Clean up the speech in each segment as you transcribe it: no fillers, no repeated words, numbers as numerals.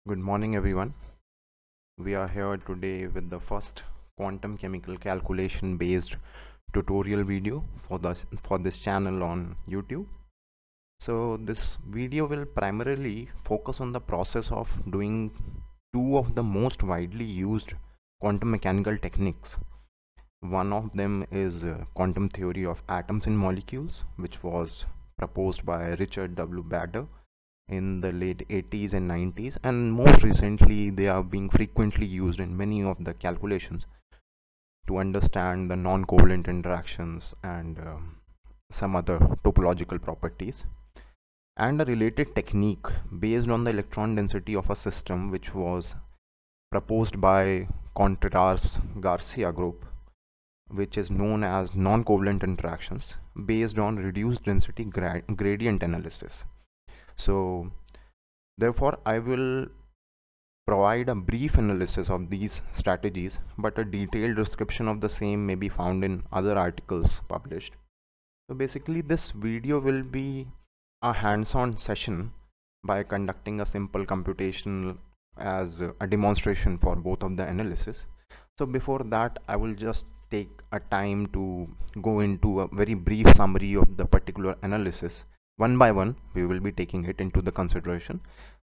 Good morning, everyone. We are here today with the first quantum chemical calculation based tutorial video for this channel on YouTube. So this video will primarily focus on the process of doing two of the most widely used quantum mechanical techniques. One of them is quantum theory of atoms and molecules, which was proposed by Richard W. Bader in the late 80s and 90s, and most recently they are being frequently used in many of the calculations to understand the non-covalent interactions and some other topological properties. And a related technique based on the electron density of a system, which was proposed by Contreras Garcia group, which is known as non-covalent interactions based on reduced density gradient analysis. So therefore I will provide a brief analysis of these strategies, but a detailed description of the same may be found in other articles published. So basically this video will be a hands-on session by conducting a simple computation as a demonstration for both of the analysis. So before that, I will just take a time to go into a very brief summary of the particular analysis. One by one we will be taking it into the consideration.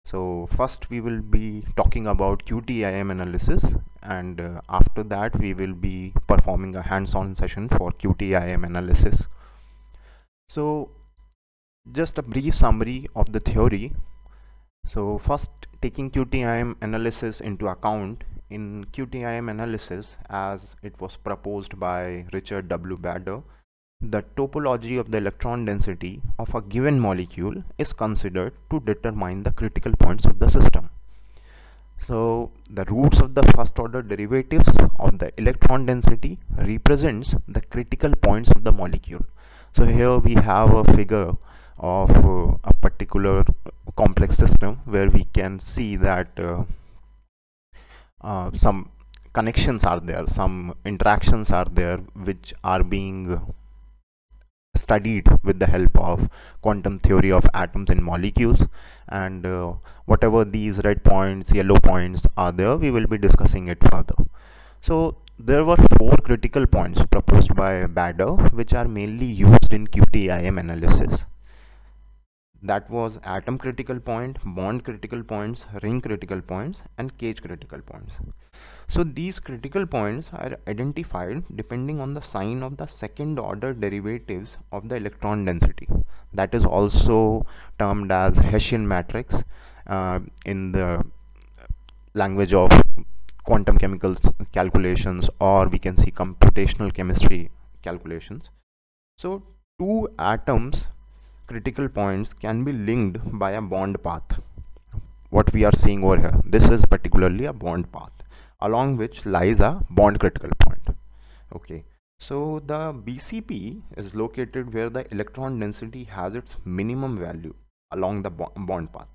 So first we will be talking about QTAIM analysis, and after that we will be performing a hands-on session for QTAIM analysis. So just a brief summary of the theory. So first, taking QTAIM analysis into account, in QTAIM analysis as it was proposed by Richard W. Bader, the topology of the electron density of a given molecule is considered to determine the critical points of the system. So the roots of the first order derivatives of the electron density represents the critical points of the molecule. So here we have a figure of a particular complex system where we can see that some connections are there, some interactions are there, which are being studied with the help of quantum theory of atoms and molecules, and whatever these red points, yellow points are there, we will be discussing it further. So there were 4 critical points proposed by Bader, which are mainly used in QTAIM analysis. That was atom critical point, bond critical points, ring critical points, and cage critical points. So these critical points are identified depending on the sign of the second order derivatives of the electron density. That is also termed as Hessian matrix in the language of quantum chemical calculations, or we can see computational chemistry calculations. So two atoms critical points can be linked by a bond path. What we are seeing over here, this is particularly a bond path along which lies a bond critical point. Okay, so the BCP is located where the electron density has its minimum value along the bond path,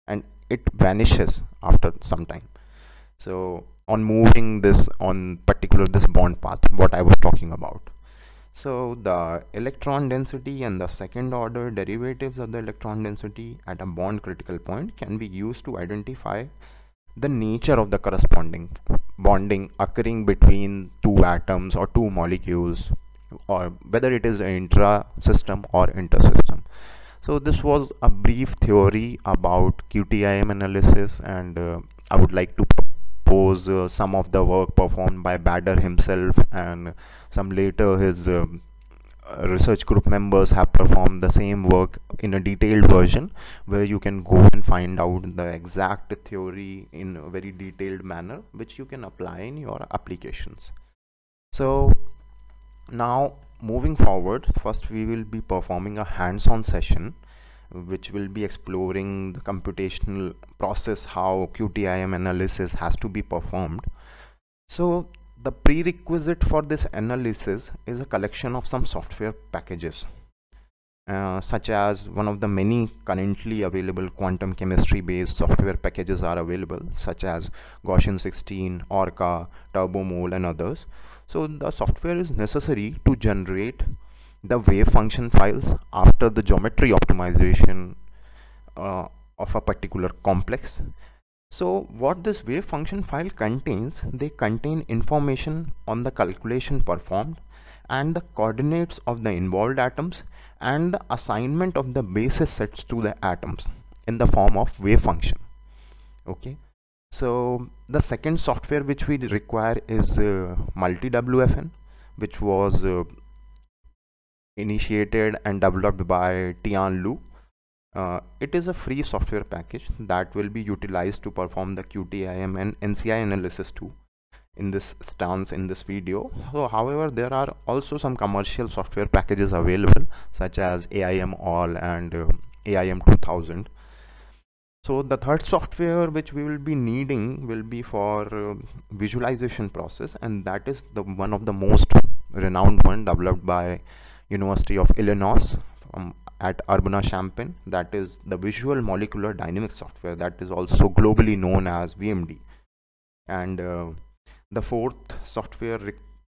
and it vanishes after some time. So on moving this on particular this bond path, what I was talking about. So the electron density and the second order derivatives of the electron density at a bond critical point can be used to identify the nature of the corresponding bonding occurring between two atoms or two molecules, or whether it is an intra-system or inter-system. So this was a brief theory about QTAIM analysis, and I would like to propose some of the work performed by Bader himself, and some later his research group members have performed the same work in a detailed version, where you can go and find out the exact theory in a very detailed manner, which you can apply in your applications. So now moving forward, first we will be performing a hands-on session which will be exploring the computational process, how QTAIM analysis has to be performed. So the prerequisite for this analysis is a collection of some software packages, such as one of the many currently available quantum chemistry based software packages are available, such as Gaussian 16, Orca, TurboMole, and others. So the software is necessary to generate the wave function files after the geometry optimization of a particular complex. So what this wave function file contains, they contain information on the calculation performed and the coordinates of the involved atoms and the assignment of the basis sets to the atoms in the form of wave function. Okay, so the second software which we require is Multiwfn, which was initiated and developed by Tian Lu. It is a free software package that will be utilized to perform the QTAIM and NCI analysis too in this stance in this video. So however, there are also some commercial software packages available such as AIM All and AIM 2000. So the third software which we will be needing will be for visualization process, and that is the one of the most renowned one developed by University of Illinois at Urbana-Champaign. That is the visual molecular dynamics software, that is also globally known as VMD. And the fourth software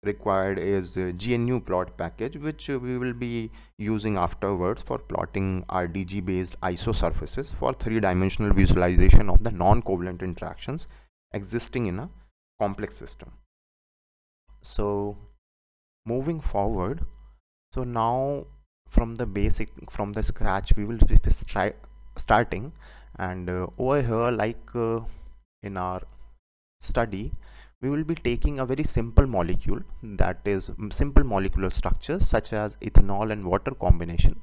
required is GNU plot package, which we will be using afterwards for plotting RDG based isosurfaces for three-dimensional visualization of the non-covalent interactions existing in a complex system. So moving forward, so now from the scratch we will be starting, and over here, like in our study, we will be taking a very simple molecule, that is simple molecular structures such as ethanol and water combination.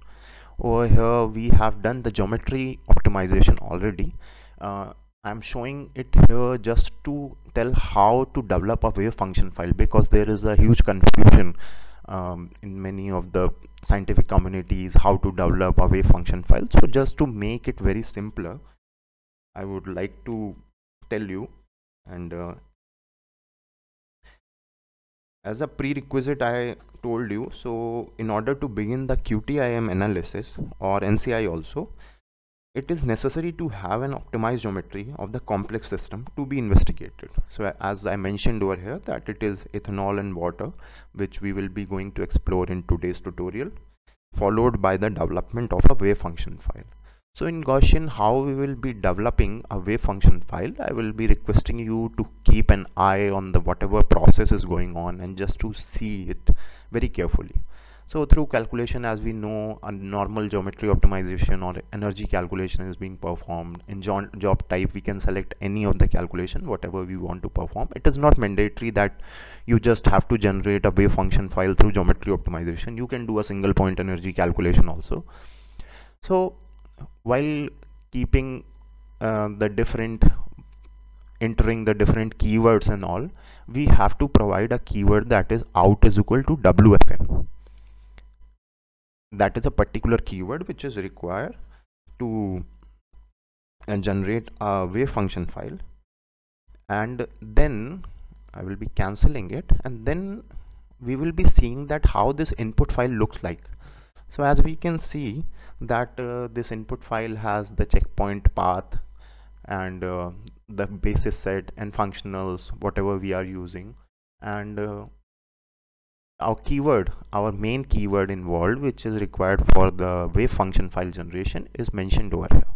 Over here we have done the geometry optimization already. I'm showing it here just to tell how to develop a wave function file, because there is a huge confusion in many of the scientific communities how to develop a wave function file. So just to make it very simpler, I would like to tell you, and as a prerequisite I told you, so in order to begin the QTAIM analysis or NCI also, it is necessary to have an optimized geometry of the complex system to be investigated. So as I mentioned over here, that it is ethanol and water, which we will be going to explore in today's tutorial, followed by the development of a wave function file. So in Gaussian, how we will be developing a wave function file, I will be requesting you to keep an eye on the whatever process is going on and just to see it very carefully. So through calculation, as we know, a normal geometry optimization or energy calculation is being performed. In job type, we can select any of the calculation, whatever we want to perform. It is not mandatory that you just have to generate a wave function file through geometry optimization. You can do a single point energy calculation also. So while keeping entering the different keywords and all, we have to provide a keyword that is out is equal to WFN. That is a particular keyword which is required to generate a wave function file, and then I will be cancelling it, and then we will be seeing that how this input file looks like. So as we can see that this input file has the checkpoint path and the basis set and functionals, whatever we are using, and our main keyword involved, which is required for the wave function file generation, is mentioned over here.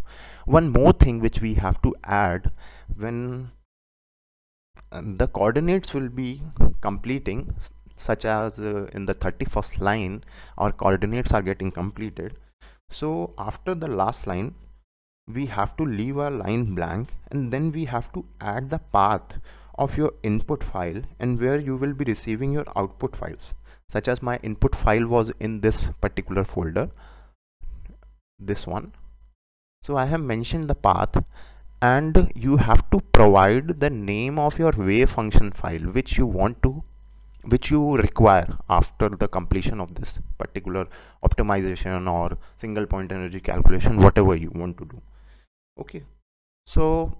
One more thing which we have to add, when the coordinates will be completing, such as in the 31st line our coordinates are getting completed. So after the last line we have to leave a line blank, and then we have to add the path of your input file and where you will be receiving your output files. Such as my input file was in this particular folder, this one. So I have mentioned the path, and you have to provide the name of your wave function file which you require after the completion of this particular optimization or single point energy calculation, whatever you want to do. Okay, so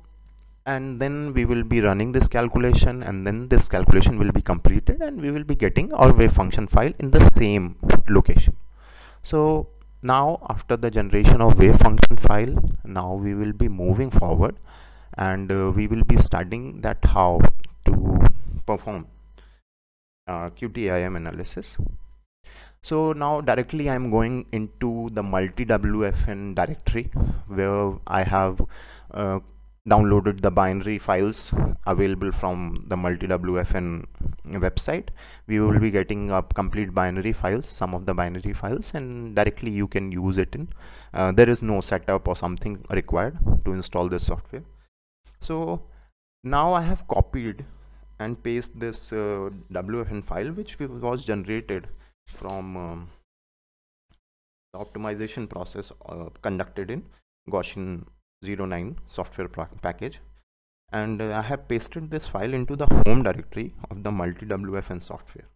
and then we will be running this calculation, and then this calculation will be completed, and we will be getting our wave function file in the same location. So now after the generation of wave function file, now we will be moving forward, and we will be studying that how to perform QTAIM analysis. So now directly I am going into the Multiwfn directory, where I have downloaded the binary files available from the Multiwfn website, we will be getting up complete binary files, some of the binary files, and directly you can use it in. There is no setup or something required to install this software. So now I have copied and pasted this WFN file, which was generated from the optimization process conducted in Gaussian 09 software package, and I have pasted this file into the home directory of the Multiwfn software.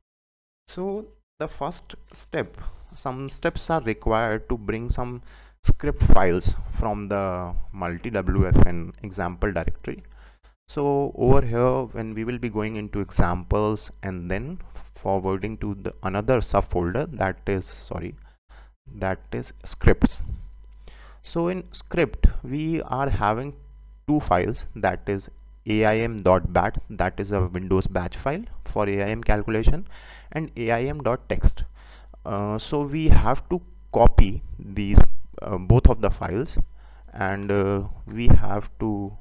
So the first step, some steps are required to bring some script files from the Multiwfn example directory. So over here, when we will be going into examples and then forwarding to the another subfolder, that is scripts. So in script we are having two files, that is aim.bat, that is a Windows batch file for AIM calculation, and aim.text. So we have to copy these both of the files, and we have to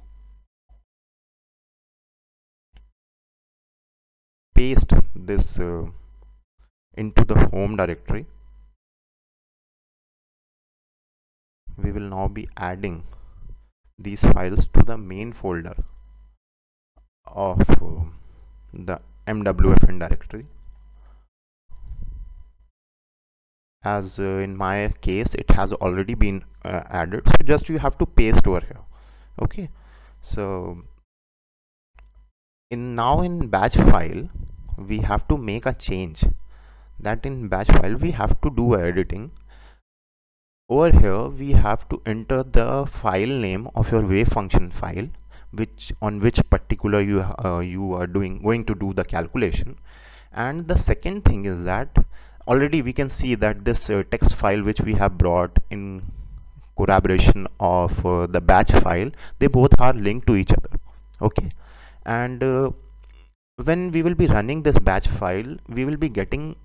paste this into the home directory. We will now be adding these files to the main folder of the MWFN directory. As in my case it has already been added, so just you have to paste over here. Okay, so now in batch file we have to make a change, that in batch file we have to do editing. Over here we have to enter the file name of your wave function file, on which particular you are going to do the calculation. And the second thing is that already we can see that this text file which we have brought in collaboration of the batch file, they both are linked to each other. Okay, and when we will be running this batch file, we will be getting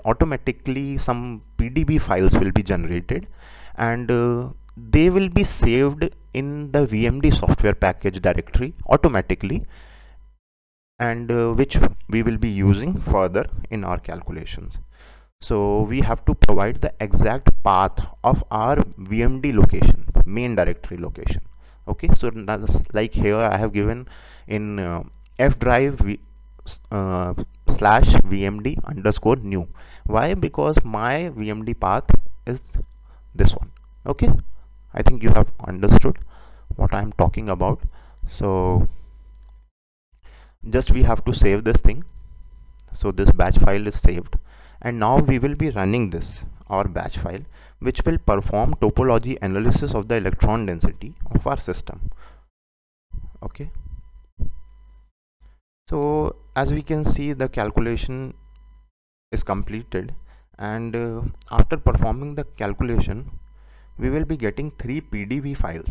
automatically some PDB files will be generated, and they will be saved in the VMD software package directory automatically, and which we will be using further in our calculations. So we have to provide the exact path of our VMD location, main directory location. Okay, so that's like here I have given in F drive slash VMD underscore new. Why? Because my VMD path is this one. Okay, I think you have understood what I am talking about. So just we have to save this thing. So this batch file is saved, and now we will be running this our batch file, which will perform topology analysis of the electron density of our system. Okay, so as we can see, the calculation is completed, and after performing the calculation we will be getting 3 PDB files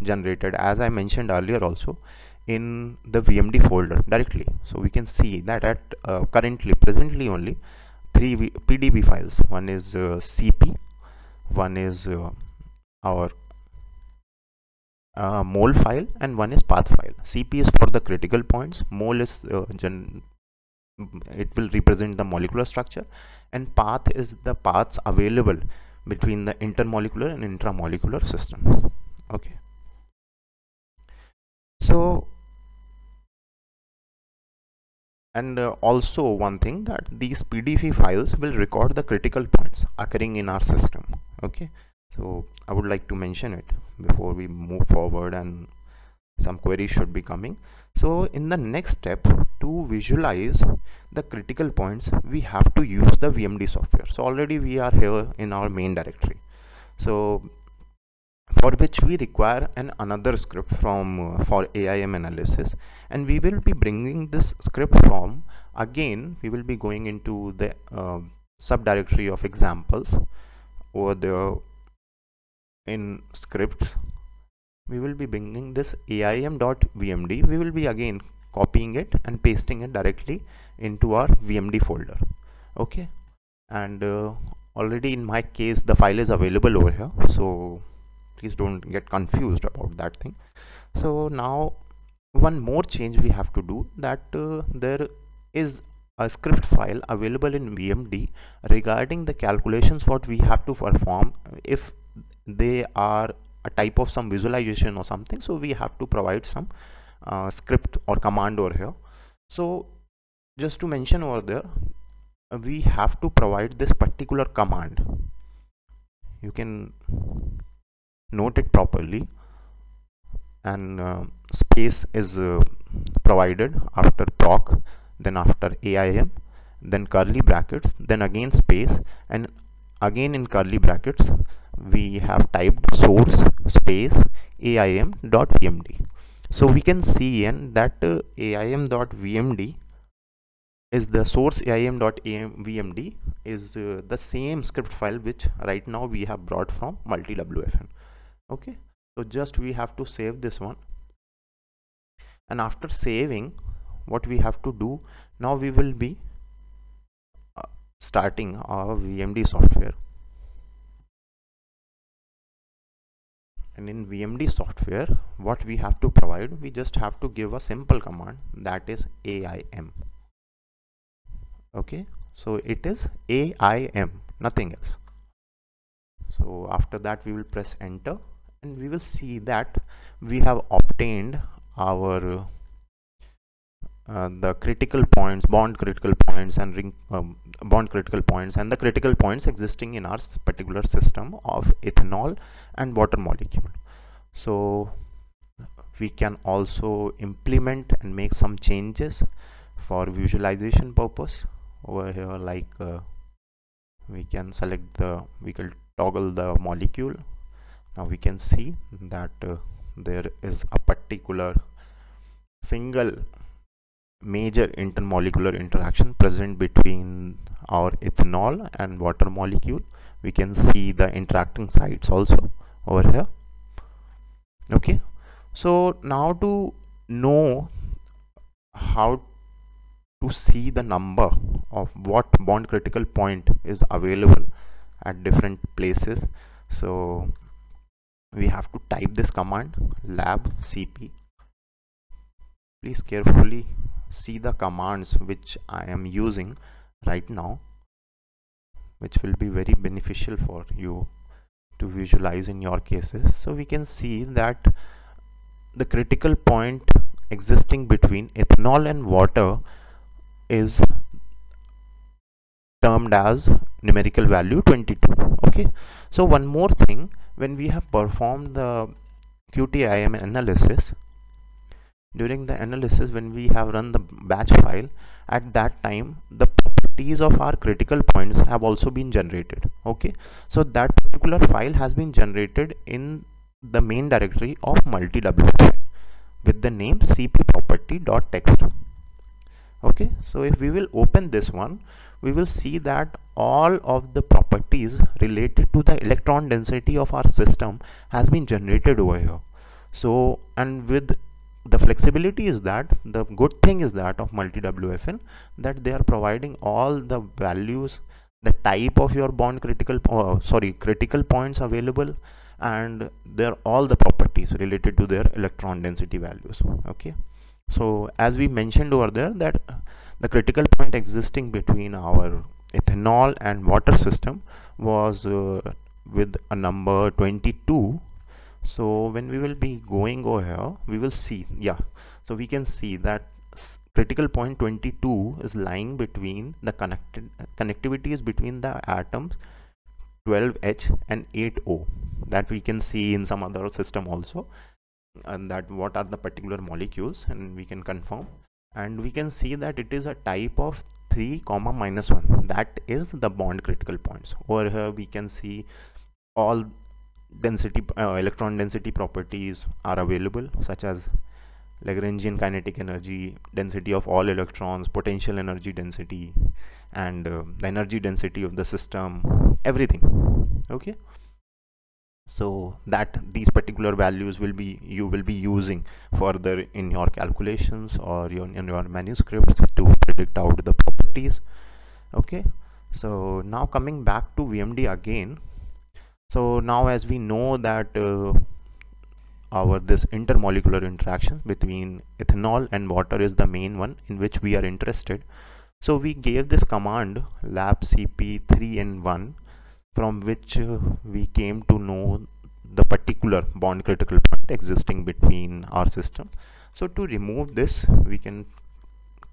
generated, as I mentioned earlier also, in the VMD folder directly. So we can see that at presently only 3 PDB files. One is CP, one is our mole file, and one is path file. CP is for the critical points, mole is it will represent the molecular structure, and path is the paths available between the intermolecular and intramolecular systems. Okay, so and also one thing, that these PDF files will record the critical points occurring in our system. Okay, so I would like to mention it before we move forward, and some queries should be coming. So in the next step, to visualize the critical points, we have to use the VMD software. So already we are here in our main directory, so for which we require another script from for AIM analysis, and we will be bringing this script from, again we will be going into the subdirectory of examples. Over there in scripts we will be bringing this aim.vmd. we will be again copying it and pasting it directly into our VMD folder. Okay, and already in my case the file is available over here, so please don't get confused about that thing. So now one more change we have to do, that there is a script file available in VMD regarding the calculations what we have to perform if they are a type of some visualization or something. So we have to provide some script or command over here. So just to mention over there, we have to provide this particular command. You can note it properly, and space is provided after proc, then after AIM, then curly brackets, then again space, and again in curly brackets we have typed source space aim.vmd. So we can see in that aim.vmd is the source aim.vmd is the same script file which right now we have brought from Multiwfn. Okay, so just we have to save this one, and after saving, what we have to do now, we will be starting our VMD software. And in VMD software, what we have to provide, we just have to give a simple command, that is AIM. Okay, so it is AIM, nothing else. So after that we will press enter, and we will see that we have obtained our the critical points, bond critical points, and ring bond critical points, and the critical points existing in our particular system of ethanol and water molecule. So we can also implement and make some changes for visualization purpose over here, like we can select we can toggle the molecule. Now we can see that there is a particular single major intermolecular interaction present between our ethanol and water molecule. We can see the interacting sites also over here. Okay, so now to know how to see the number of what bond critical point is available at different places, so we have to type this command lab cp. Please carefully see the commands which I am using right now, which will be very beneficial for you to visualize in your cases. So we can see that the critical point existing between ethanol and water is termed as numerical value 22. Okay, so one more thing, when we have performed the QTAIM analysis, during the analysis, when we have run the batch file, at that time the properties of our critical points have also been generated. Okay, so that particular file has been generated in the main directory of Multiwfn with the name cpproperty.txt. Okay, so if we will open this one, we will see that all of the properties related to the electron density of our system has been generated over here. So, and with the flexibility is that, the good thing is that of Multiwfn, that they are providing all the values, the type of your bond critical critical points available, and they're all the properties related to their electron density values. Okay, so as we mentioned over there, that the critical point existing between our ethanol and water system was with a number 22. So when we will be going over here, we will see, yeah, so we can see that critical point 22 is lying between the connectivities between the atoms 12H and 8O, that we can see in some other system also, and that what are the particular molecules, and we can confirm, and we can see that it is a type of 3,-1, that is the bond critical points. Over here we can see all density electron density properties are available, such as Lagrangian kinetic energy, density of all electrons, potential energy density, and the energy density of the system, everything. Okay, so that these particular values will be, you will be using further in your calculations or in your manuscripts to predict out the properties. Okay, so now coming back to VMD again. So now as we know that our this intermolecular interaction between ethanol and water is the main one in which we are interested. So we gave this command labcp3n1, from which we came to know the particular bond critical point existing between our system. So to remove this, we can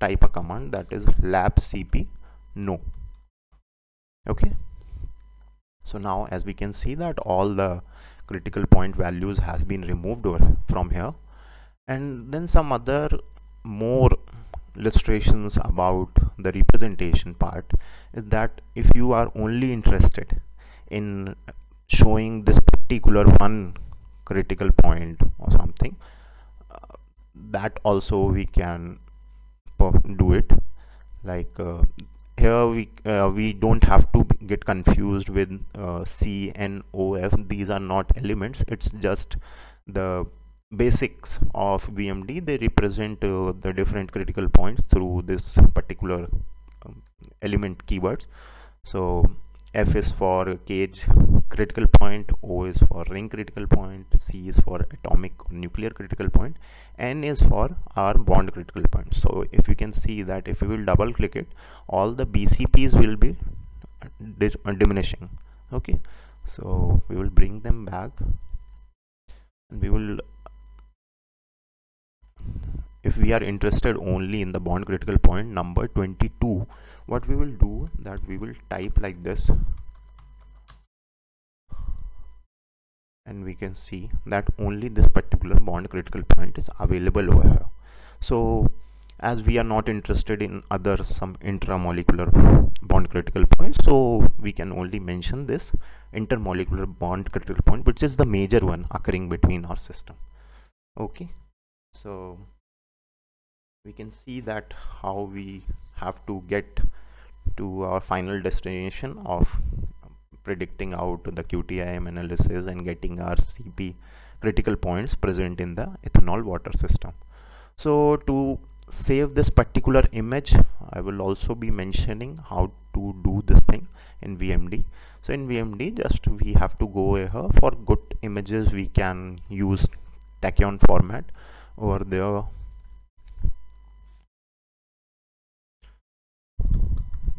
type a command, that is labcp no. Okay, so now as we can see that all the critical point values has been removed over from here. And then some other more illustrations about the representation part is that if you are only interested in showing this particular one critical point or something, that also we can do it. Like here we don't have to get confused with C and OF. These are not elements, it's just the basics of VMD. They represent the different critical points through this particular element keywords. So F is for cage critical point, O is for ring critical point, C is for atomic or nuclear critical point, N is for our bond critical point. So if you can see that if you will double click it, all the BCPs will be diminishing. Okay, so we will bring them back, and we will, if we are interested only in the bond critical point number 22, what we will do, that we will type like this, and we can see that only this particular bond critical point is available over here. So as we are not interested in other some intramolecular bond critical points, so we can only mention this intermolecular bond critical point, which is the major one occurring between our system. Okay, so we can see that how we have to get to our final destination of predicting out the QTAIM analysis and getting our CP critical points present in the ethanol water system. So to save this particular image, I will also be mentioning how to do this thing in VMD. So in VMD, just we have to go here. For good images we can use tachyon format over there.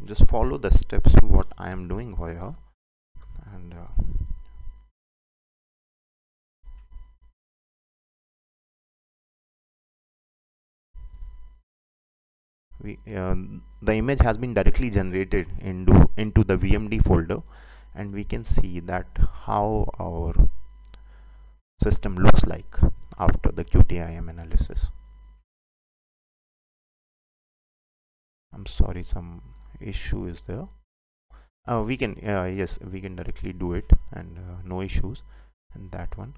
Just follow the steps what I am doing here, and the image has been directly generated into the VMD folder, and we can see that how our system looks like after the QTAIM analysis. I'm sorry, some issue is there. We can yes, we can directly do it, and no issues in that one.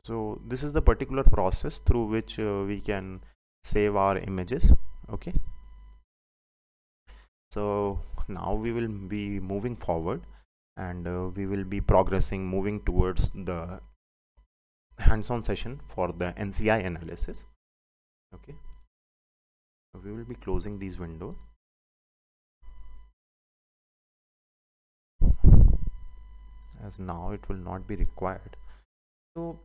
So this is the particular process through which we can save our images. Okay, so now we will be moving forward, and we will be progressing, moving towards the hands-on session for the NCI analysis. Okay, so we will be closing these windows, as now it will not be required. So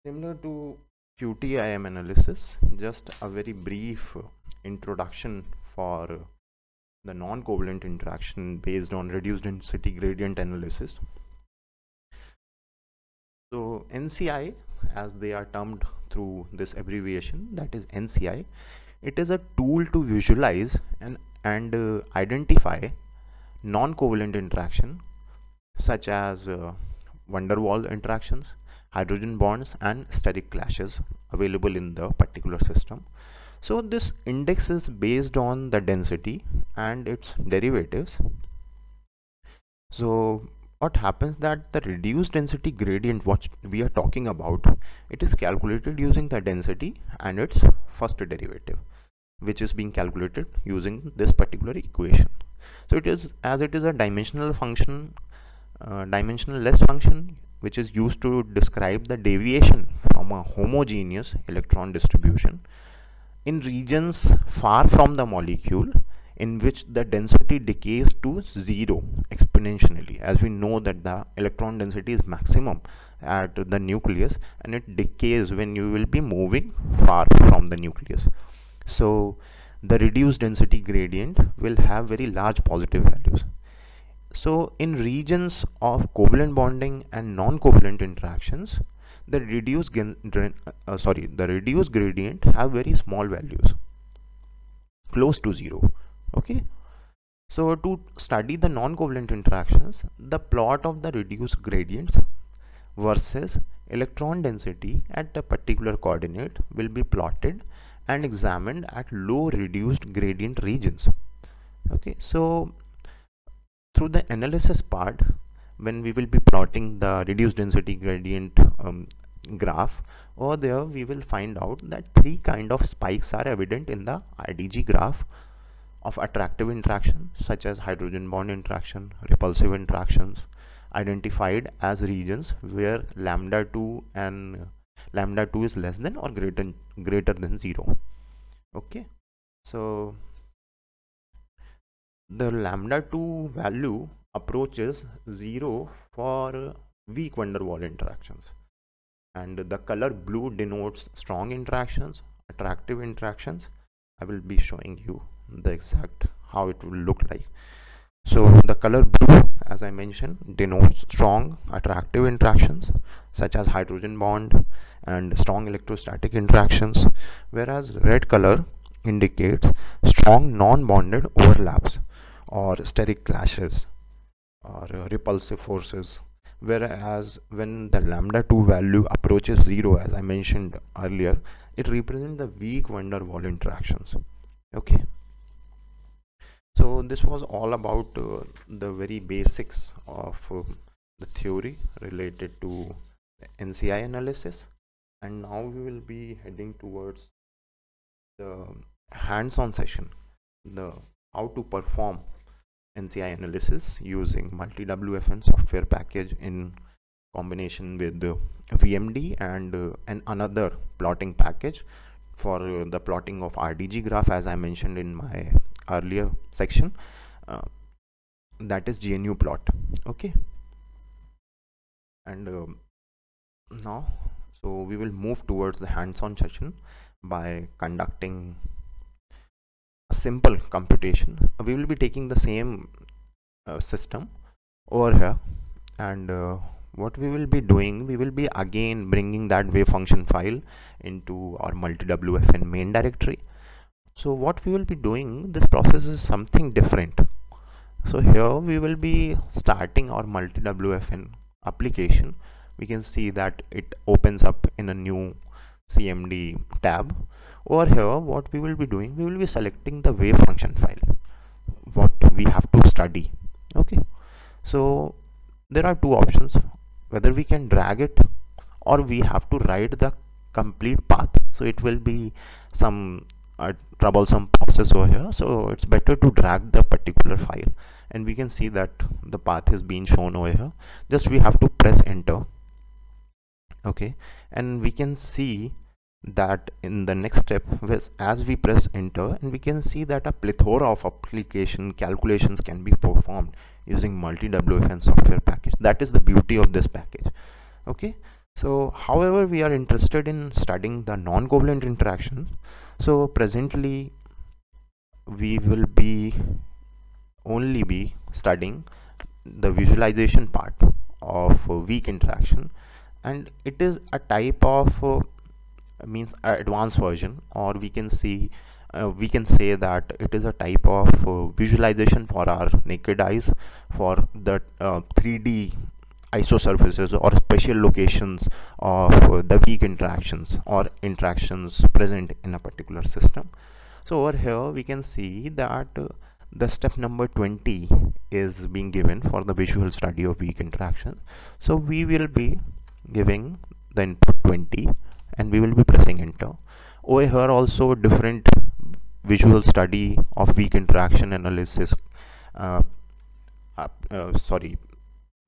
similar to QTAIM analysis, just a very brief introduction for the non-covalent interaction based on reduced density gradient analysis. So NCI, as they are termed through this abbreviation, that is NCI, it is a tool to visualize and identify non-covalent interaction such as van der Waals interactions, hydrogen bonds, and steric clashes available in the particular system. So this index is based on the density and its derivatives. So what happens that the reduced density gradient what we are talking about, it is calculated using the density and its first derivative, which is being calculated using this particular equation. So it is, as it is a dimensional function, dimensionless function, which is used to describe the deviation from a homogeneous electron distribution in regions far from the molecule, in which the density decays to zero exponentially, as we know that the electron density is maximum at the nucleus and it decays when you will be moving far from the nucleus. So the reduced density gradient will have very large positive values. So in regions of covalent bonding and non-covalent interactions, the reduced gradient have very small values, close to zero. Okay, so to study the non-covalent interactions, the plot of the reduced gradients versus electron density at a particular coordinate will be plotted and examined at low reduced gradient regions. Okay, so through the analysis part, when we will be plotting the reduced density gradient graph, over there we will find out that three kind of spikes are evident in the RDG graph of attractive interaction, such as hydrogen bond interaction, repulsive interactions, identified as regions where lambda 2 and lambda 2 is less than or greater than 0. Okay, so the lambda 2 value approaches 0 for weak van der Waals interactions, and the color blue denotes strong interactions, attractive interactions. I will be showing you the exact how it will look like. So the color blue, as I mentioned, denotes strong attractive interactions such as hydrogen bond and strong electrostatic interactions, whereas red color indicates strong non-bonded overlaps or steric clashes or repulsive forces, whereas when the lambda 2 value approaches 0, as I mentioned earlier, it represents the weak van der Waals interactions. Okay, so this was all about the very basics of the theory related to NCI analysis, and now we will be heading towards the hands-on session, the how to perform NCI analysis using Multiwfn software package in combination with the VMD and another plotting package for the plotting of RDG graph, as I mentioned in my earlier section, that is GNU plot. Okay, and now so we will move towards the hands-on session by conducting a simple computation. We will be taking the same system over here, and what we will be doing, we will be again bringing that wave function file into our Multiwfn main directory. So what we will be doing, this process is something different. So here we will be starting our Multiwfn application. We can see that it opens up in a new CMD tab. Over here, what we will be doing, we will be selecting the wave function file, what we have to study. Okay, so there are two options, whether we can drag it or we have to write the complete path. So it will be some troublesome process over here, so it's better to drag the particular file, and we can see that the path is being shown over here. Just we have to press enter. Okay, and we can see that in the next step, as we press enter, and we can see that a plethora of application calculations can be performed using Multiwfn software package. That is the beauty of this package. Okay, so however we are interested in studying the non-covalent interactions, so presently we will be only be studying the visualization part of weak interaction, and it is a type of means advanced version, or we can see we can say that it is a type of visualization for our naked eyes for the 3D isosurfaces or special locations of the weak interactions or interactions present in a particular system. So over here we can see that the step number 20 is being given for the visual study of weak interaction. So we will be giving the input 20 and we will be pressing enter. Over here also different visual study of weak interaction analysis uh, sorry,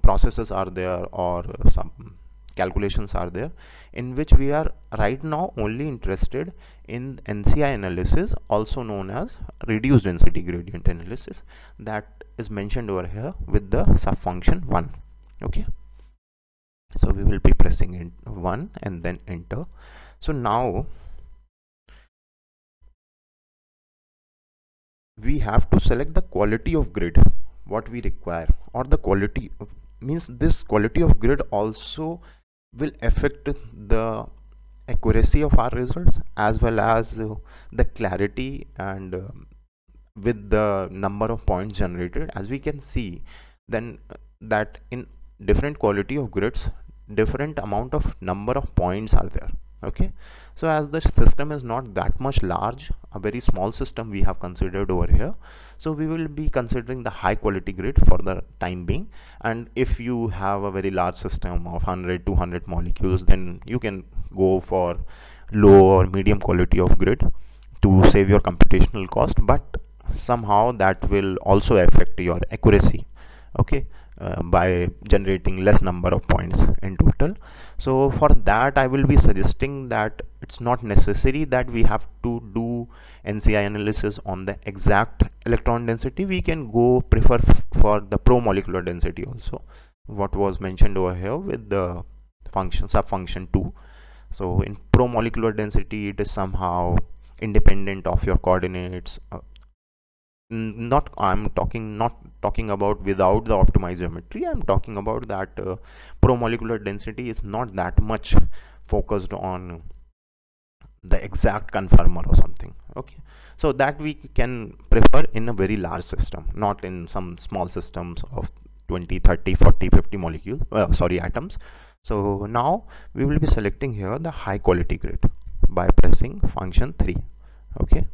processes are there, or some calculations are there, in which we are right now only interested in NCI analysis, also known as reduced density gradient analysis, that is mentioned over here with the subfunction 1. Okay, so we will be pressing in 1 and then enter. So now we have to select the quality of grid what we require, or the quality of, means this quality of grid also will affect the accuracy of our results, as well as the clarity and with the number of points generated. As we can see then that in different quality of grids different amount of number of points are there. Okay, so as the system is not that much large, a very small system we have considered over here, so we will be considering the high quality grid for the time being. And if you have a very large system of 100-200 molecules, then you can go for low or medium quality of grid to save your computational cost, but somehow that will also affect your accuracy. Okay, by generating less number of points in total. So for that I will be suggesting that it's not necessary that we have to do NCI analysis on the exact electron density. We can go prefer for the pro molecular density also, what was mentioned over here with the function subfunction 2. So in pro molecular density it is somehow independent of your coordinates. Not I'm talking not talking about without the optimized geometry. I'm talking about that pro molecular density is not that much focused on the exact conformer or something. Okay, so that we can prefer in a very large system, not in some small systems of 20, 30, 40, 50 molecules, sorry, atoms. So now we will be selecting here the high quality grid by pressing function 3. Okay,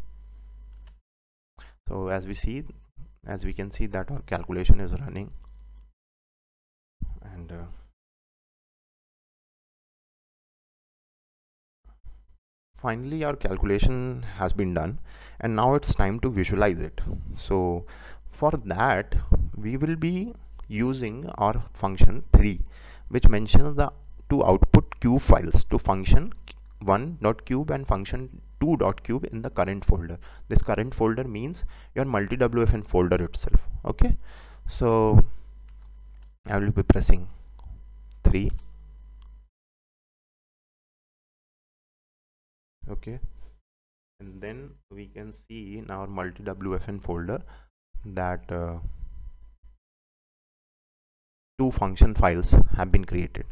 so as we can see that our calculation is running, and finally our calculation has been done, and now it's time to visualize it. So for that we will be using our function 3, which mentions the to output cube files to function 1.cube and function 2.cube in the current folder. This current folder means your multi-WFN folder itself. Okay, so I will be pressing 3. Okay, and then we can see in our multi-WFN folder that two function files have been created,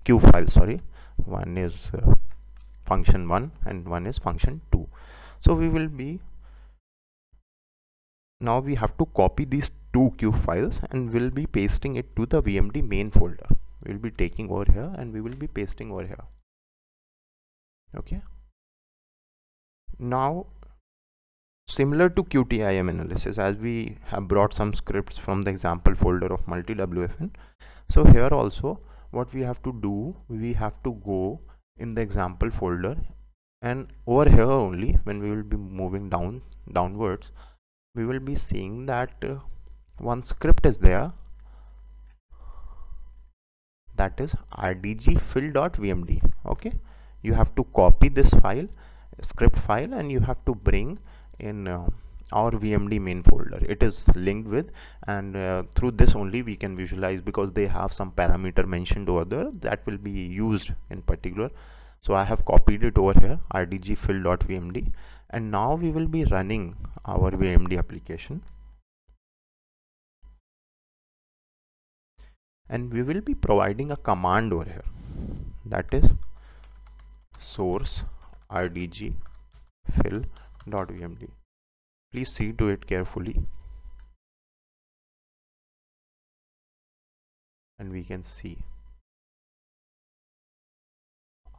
cube files, sorry. One is function 1 and one is function 2. So we will be, now we have to copy these two cube files and we'll be pasting it to the VMD main folder. We'll be taking over here and we will be pasting over here. Okay, now similar to QTAIM analysis, as we have brought some scripts from the example folder of multi-WFN, so here also what we have to do, we have to go in the example folder, and over here only when we will be moving downwards, we will be seeing that one script is there, that is rdg fill.vmd. okay, you have to copy this file, script file, and you have to bring in our VMD main folder. It is linked with, and through this only we can visualize, because they have some parameter mentioned over there that will be used in particular. So I have copied it over here, rdg fill.vmd, and now we will be running our VMD application, and we will be providing a command over here, that is source rdg fill.vmd. Please see to it carefully, and we can see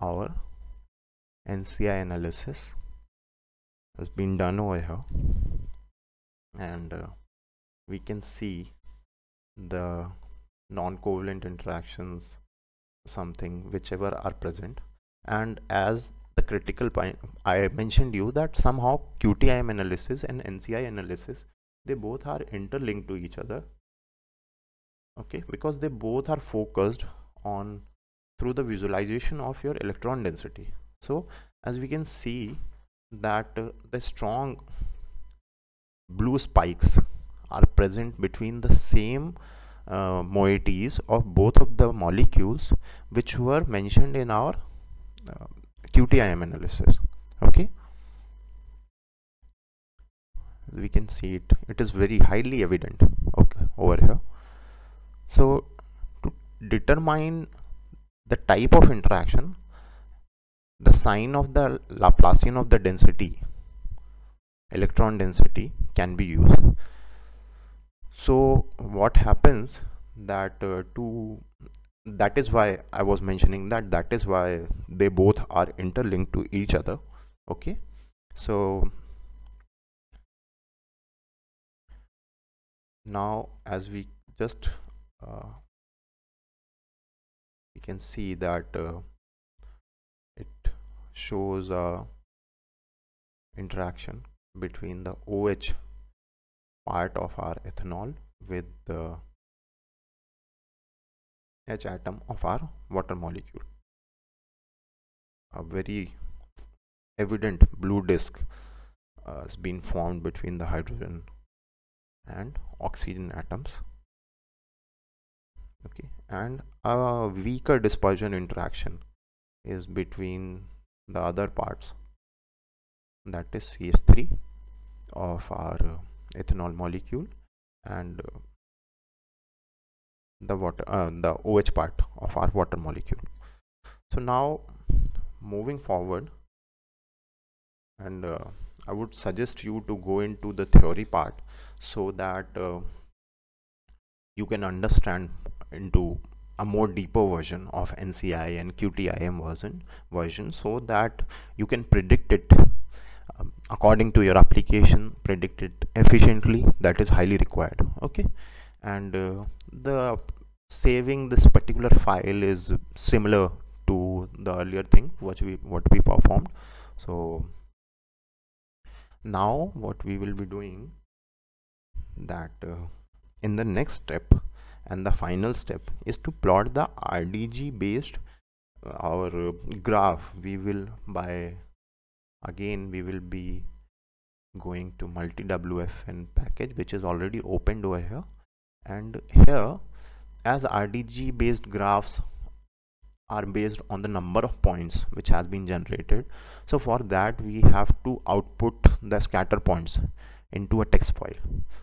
our NCI analysis has been done over here. and we can see the non-covalent interactions, something whichever are present. And as the critical point, I mentioned you that somehow QTAIM analysis and NCI analysis, they both are interlinked to each other, okay, because they both are focused on through the visualization of your electron density. So as we can see that the strong blue spikes are present between the same moieties of both of the molecules which were mentioned in our uh, QTAIM analysis. Okay, we can see it is very highly evident, okay, over here. So to determine the type of interaction, the sign of the Laplacian of the density, electron density, can be used. So what happens that that is why I was mentioning that is why they both are interlinked to each other. Okay, so now as we just we can see that it shows a interaction between the OH part of our ethanol with the H atom of our water molecule. A very evident blue disk has been formed between the hydrogen and oxygen atoms. Okay, and a weaker dispersion interaction is between the other parts, that is CH3 of our ethanol molecule and the OH part of our water molecule. So now moving forward, and I would suggest you to go into the theory part so that you can understand into a more deeper version of NCI and QTAIM version so that you can predict it according to your application, predict it efficiently. That is highly required. Okay, and the saving this particular file is similar to the earlier thing what we performed. So now what we will be doing that in the next step and the final step is to plot the RDG based our graph. We will we will be going to Multiwfn package, which is already opened over here, and here as RDG based graphs are based on the number of points which has been generated, so for that we have to output the scatter points into a text file.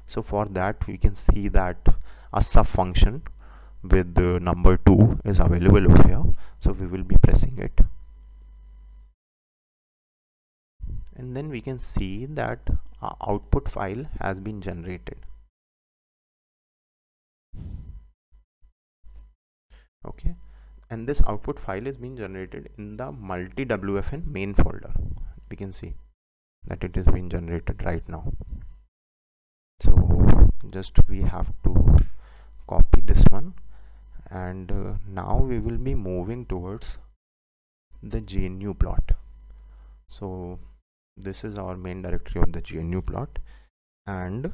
So for that we can see that a sub function with the number 2 is available over here, so we will be pressing it, and then we can see that our output file has been generated. Okay, and this output file is being generated in the Multiwfn main folder. We can see that it is being generated right now. So just we have to copy this one, and now we will be moving towards the GNU plot. So this is our main directory of the GNU plot, and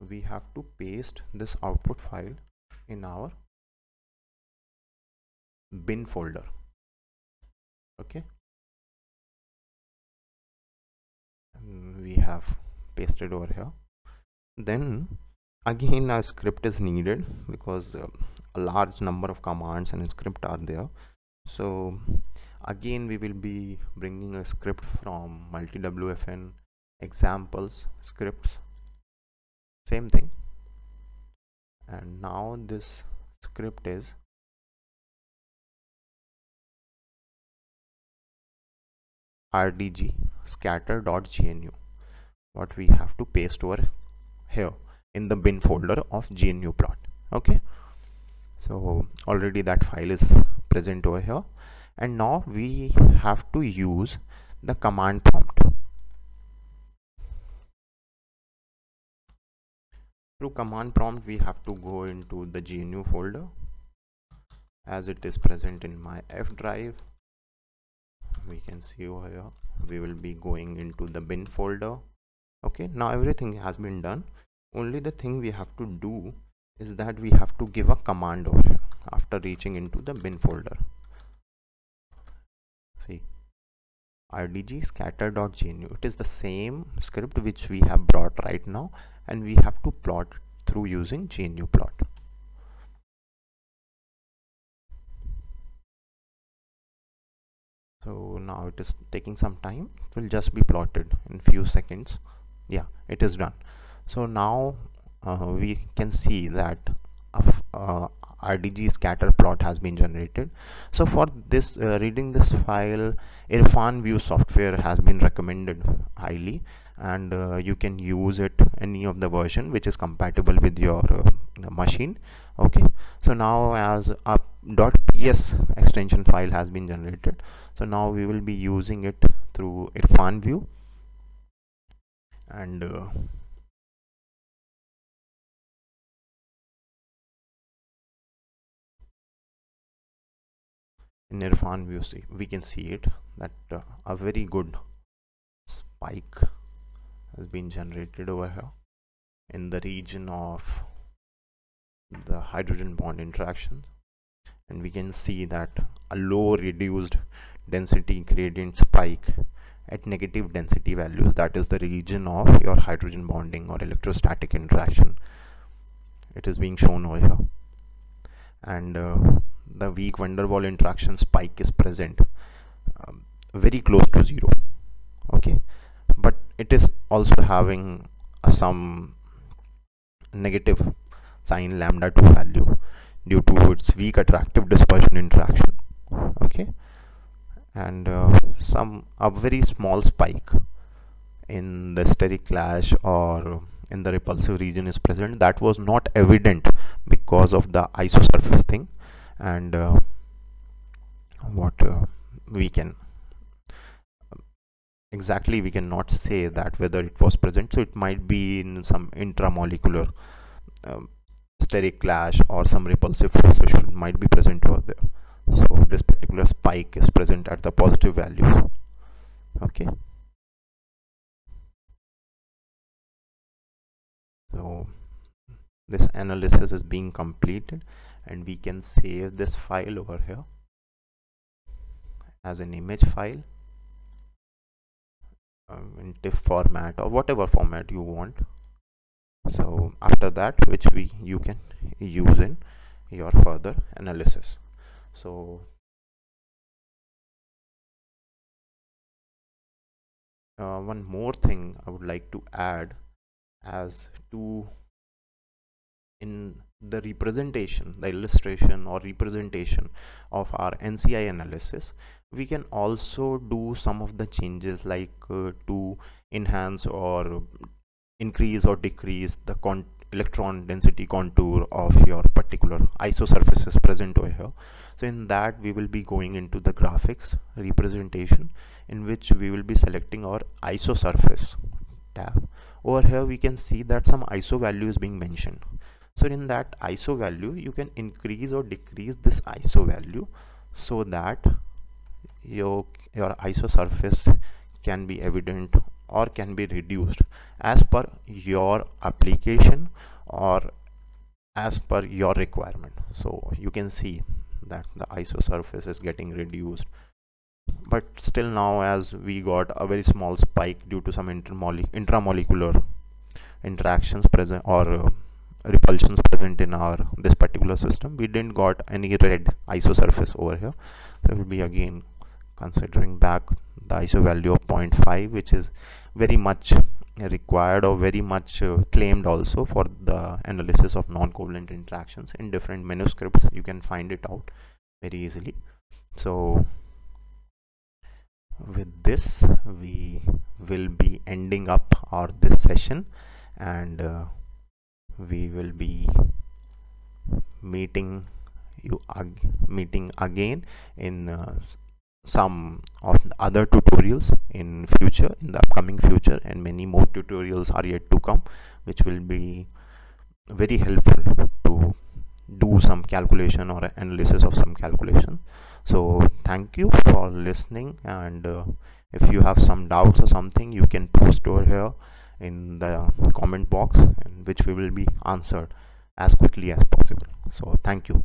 we have to paste this output file in our bin folder. Okay, and we have pasted over here. Then again a script is needed because a large number of commands and script are there. So again we will be bringing a script from Multiwfn examples scripts, same thing, and now this script is RDG scatter.gnu, what we have to paste over here in the bin folder of GNU plot. Okay, so already that file is present over here, and now we have to use the command prompt. Through command prompt, we have to go into the GNU folder as it is present in my F drive. We can see over here we will be going into the bin folder. Okay, now everything has been done. Only the thing we have to do is that we have to give a command over here after reaching into the bin folder. See, rdg scatter.gnu, it is the same script which we have brought right now, and we have to plot through using GNU plot. So now it is taking some time. It will just be plotted in few seconds. Yeah, it is done. So now we can see that RDG scatter plot has been generated. So for this reading this file, Irfan View software has been recommended highly, and you can use it any of the version which is compatible with your machine. Okay, so now as a .ps extension file has been generated, so now we will be using it through Irfan View, and in Irfan View, we can see it that a very good spike has been generated over here in the region of the hydrogen bond interactions, and we can see that a low reduced density gradient spike at negative density values, that is the region of your hydrogen bonding or electrostatic interaction, it is being shown over here, and the weak van der Waals interaction spike is present very close to 0. Okay, but it is also having some negative sign lambda 2 value due to its weak attractive dispersion interaction. Okay, and a very small spike in the steric clash or in the repulsive region is present, that was not evident because of the isosurface thing, and what we can exactly, we cannot say that whether it was present, so it might be in some intramolecular steric clash or some repulsive forces might be present over there. So this particular spike is present at the positive values. Okay, so this analysis is being completed, and we can save this file over here as an image file in TIFF format or whatever format you want. So after that, which you can use in your further analysis. So one more thing I would like to add, as to in the representation, the illustration or representation of our NCI analysis, we can also do some of the changes, like to enhance or increase or decrease the electron density contour of your particular isosurfaces present over here. So in that, we will be going into the graphics representation, in which we will be selecting our isosurface tab. Over here we can see that some ISO value is being mentioned. So in that ISO value, you can increase or decrease this ISO value so that your isosurface can be evident or can be reduced as per your application or as per your requirement. So you can see that the isosurface is getting reduced, but still now, as we got a very small spike due to some intramolecular interactions present or repulsions present in our this particular system, we didn't got any red isosurface over here. So we'll be again considering back the ISO value of 0.5, which is very much required or very much claimed also for the analysis of non-covalent interactions. In different manuscripts you can find it out very easily. So with this, we will be ending up this session, and we will be meeting again in some of the other tutorials in the upcoming future, and many more tutorials are yet to come, which will be very helpful to do some calculation or analysis of some calculation. So thank you for listening, and if you have some doubts or something, you can post over here in the comment box, and which we will be answered as quickly as possible. So thank you.